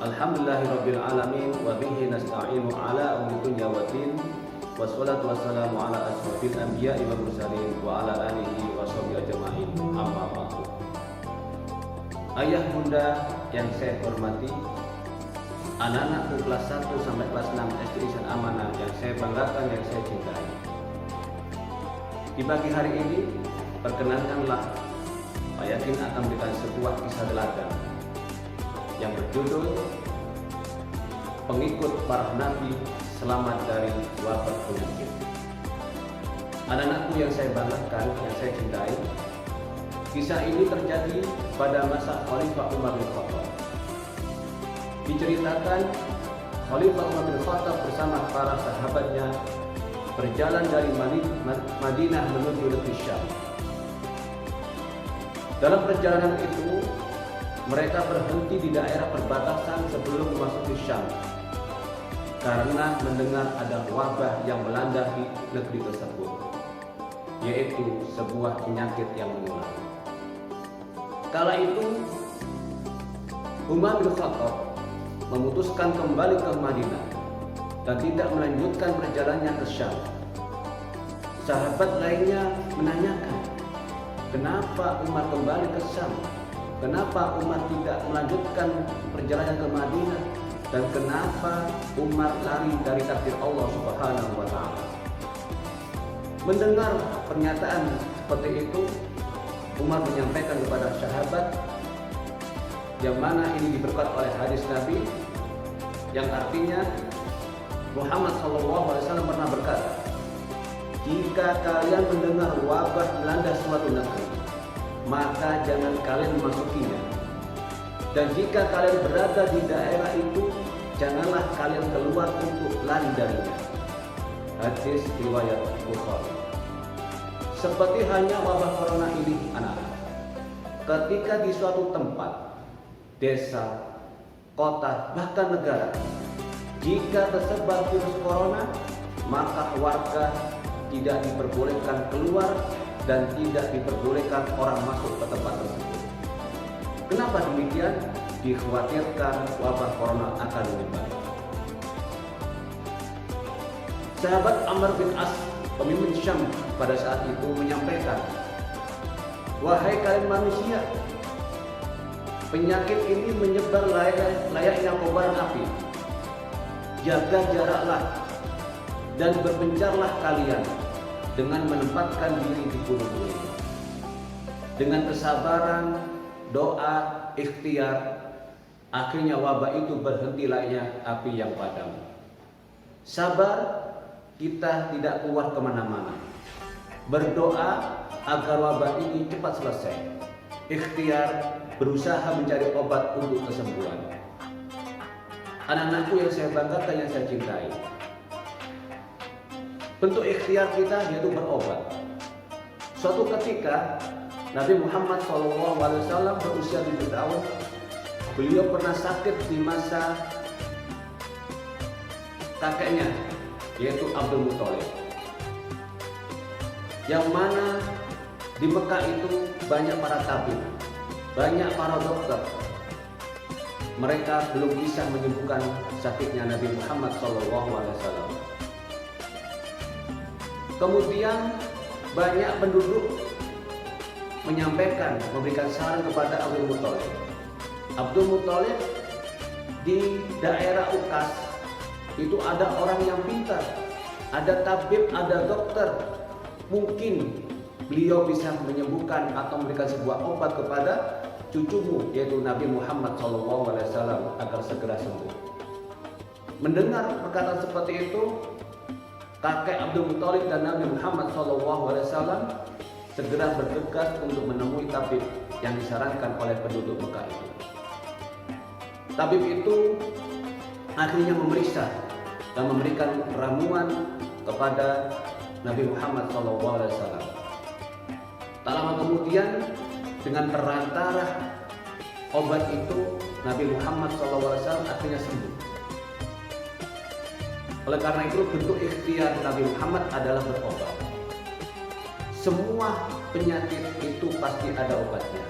Alhamdulillahirabbil alamin wa bihi nasta'inu ala umuri dunya waddin. Wassalatu wassalamu ala asyrofil anbiya'i wal mursalin wa ala alihi wa sahbihi ajma'in. Amma ba'du. Ayah bunda yang saya hormati, anak-anakku kelas 1 sampai kelas 6 SD Ihsan Amanah yang saya banggakan, yang saya cintai. Di pagi hari ini, perkenankanlah Pak Yakin akan memberikan sebuah kisah teladan yang berjudul Pengikut Para Nabi Selamat dari Wabah Penyakit. Anak-anakku yang saya banggakan, yang saya cintai, kisah ini terjadi pada masa Khalifah Umar bin Khattab. Diceritakan Khalifah Umar bin Khattab bersama para sahabatnya berjalan dari Madinah menuju negeri Syam. Dalam perjalanan itu, mereka berhenti di daerah perbatasan sebelum memasuki Syam karena mendengar ada wabah yang melanda di negeri tersebut, yaitu sebuah penyakit yang menular. Kala itu, Umar bin Khattab memutuskan kembali ke Madinah dan tidak melanjutkan perjalanannya ke Syam. Sahabat lainnya menanyakan, kenapa Umar kembali ke Syam? Kenapa Umar tidak melanjutkan perjalanan ke Madinah? Dan kenapa Umar lari dari takdir Allah Subhanahu wa Ta'ala? Mendengar pernyataan seperti itu, Umar menyampaikan kepada sahabat, yang mana ini diberkat oleh hadis Nabi yang artinya Muhammad SAW pernah berkata, jika kalian mendengar wabah melanda suatu negeri, maka jangan kalian memasukinya. Dan jika kalian berada di daerah itu, janganlah kalian keluar untuk lari darinya. Hadis riwayat Bukhari. Seperti hanya wabah corona ini, anak-anak, ketika di suatu tempat, desa, kota, bahkan negara, jika tersebar virus corona, maka warga tidak diperbolehkan keluar dan tidak diperbolehkan orang masuk ke tempat tersebut. Kenapa demikian? Dikhawatirkan wabah corona akan menyebar. Sahabat Amr bin As, pemimpin Syam pada saat itu menyampaikan, wahai kalian manusia, penyakit ini menyebar layaknya kobaran api. Jaga jaraklah dan berpencarlah kalian dengan menempatkan diri di gunung-gunung. Dengan kesabaran, doa, ikhtiar, akhirnya wabah itu berhenti layaknya api yang padam. Sabar, kita tidak keluar kemana-mana. Berdoa agar wabah ini cepat selesai. Ikhtiar, berusaha mencari obat untuk kesembuhan. Anak-anakku yang saya banggakan, yang saya cintai, bentuk ikhtiar kita yaitu berobat. Suatu ketika Nabi Muhammad SAW berusia 7 tahun. Beliau pernah sakit di masa kakeknya, yaitu Abdul Muthalib. Yang mana di Mekah itu banyak para tabib, banyak para dokter. Mereka belum bisa menyembuhkan sakitnya Nabi Muhammad SAW. Kemudian banyak penduduk menyampaikan, memberikan saran kepada Abdul Muthalib. Abdul Muthalib di daerah Ukas itu ada orang yang pintar, ada tabib, ada dokter. Mungkin beliau bisa menyembuhkan atau memberikan sebuah obat kepada cucumu, yaitu Nabi Muhammad SAW, agar segera sembuh. Mendengar perkataan seperti itu, kakek Abdul Muthalib dan Nabi Muhammad SAW segera bergegas untuk menemui tabib yang disarankan oleh penduduk Mekah itu. Tabib itu akhirnya memeriksa dan memberikan ramuan kepada Nabi Muhammad SAW. Tak lama kemudian, dengan perantara obat itu, Nabi Muhammad SAW akhirnya sembuh. Oleh karena itu, bentuk ikhtiar Nabi Muhammad adalah berobat. Semua penyakit itu pasti ada obatnya.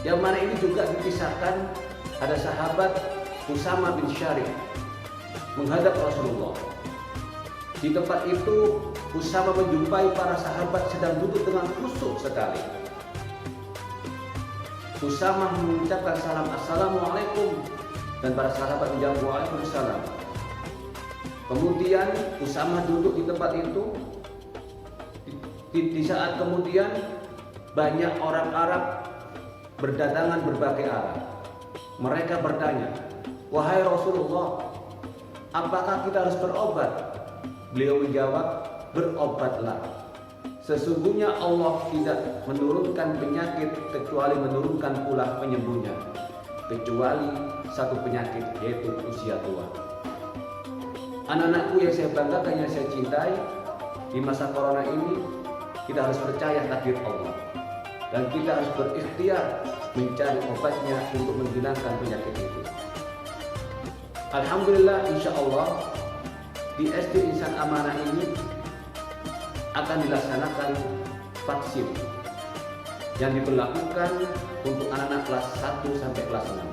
Yang mana ini juga dikisahkan ada sahabat Usama bin Syarif menghadap Rasulullah. Di tempat itu Usama menjumpai para sahabat sedang duduk dengan khusyuk sekali. Usama mengucapkan salam, "Assalamualaikum," dan para sahabat menjawab, "Waalaikumsalam." Kemudian Usama duduk di tempat itu. Di saat kemudian banyak orang Arab berdatangan berbagai arah. Mereka bertanya, "Wahai Rasulullah, apakah kita harus berobat?" Beliau menjawab, "Berobatlah. Sesungguhnya Allah tidak menurunkan penyakit kecuali menurunkan pula penyembuhnya, kecuali satu penyakit, yaitu usia tua." Anak-anakku yang saya banggakan, yang saya cintai, di masa corona ini kita harus percaya takdir Allah dan kita harus berikhtiar mencari obatnya untuk menghilangkan penyakit itu. Alhamdulillah, insya Allah di SD Insan Amanah ini akan dilaksanakan vaksin yang diberlakukan untuk anak-anak kelas 1 sampai kelas 6.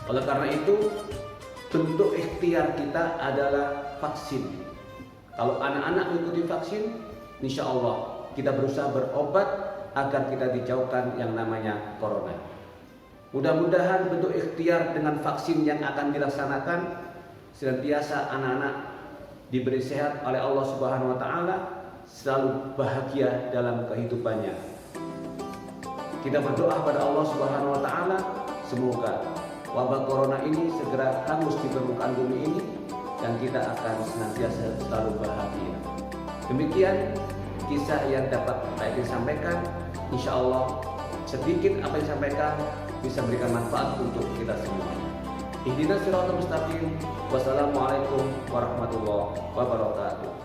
Oleh karena itu, bentuk ikhtiar kita adalah vaksin. Kalau anak-anak mengikuti vaksin, insya Allah kita berusaha berobat agar kita dijauhkan yang namanya corona. Mudah-mudahan bentuk ikhtiar dengan vaksin yang akan dilaksanakan senantiasa anak-anak diberi sehat oleh Allah Subhanahu wa taala, selalu bahagia dalam kehidupannya. Kita berdoa pada Allah Subhanahu wa taala semoga wabah corona ini segera hangus di permukaan bumi ini dan kita akan senantiasa selalu bahagia. Demikian kisah yang dapat saya sampaikan. Insya Allah sedikit apa yang disampaikan bisa memberikan manfaat untuk kita semua. Ihdinas siratal mustaqim. Wassalamualaikum warahmatullahi wabarakatuh.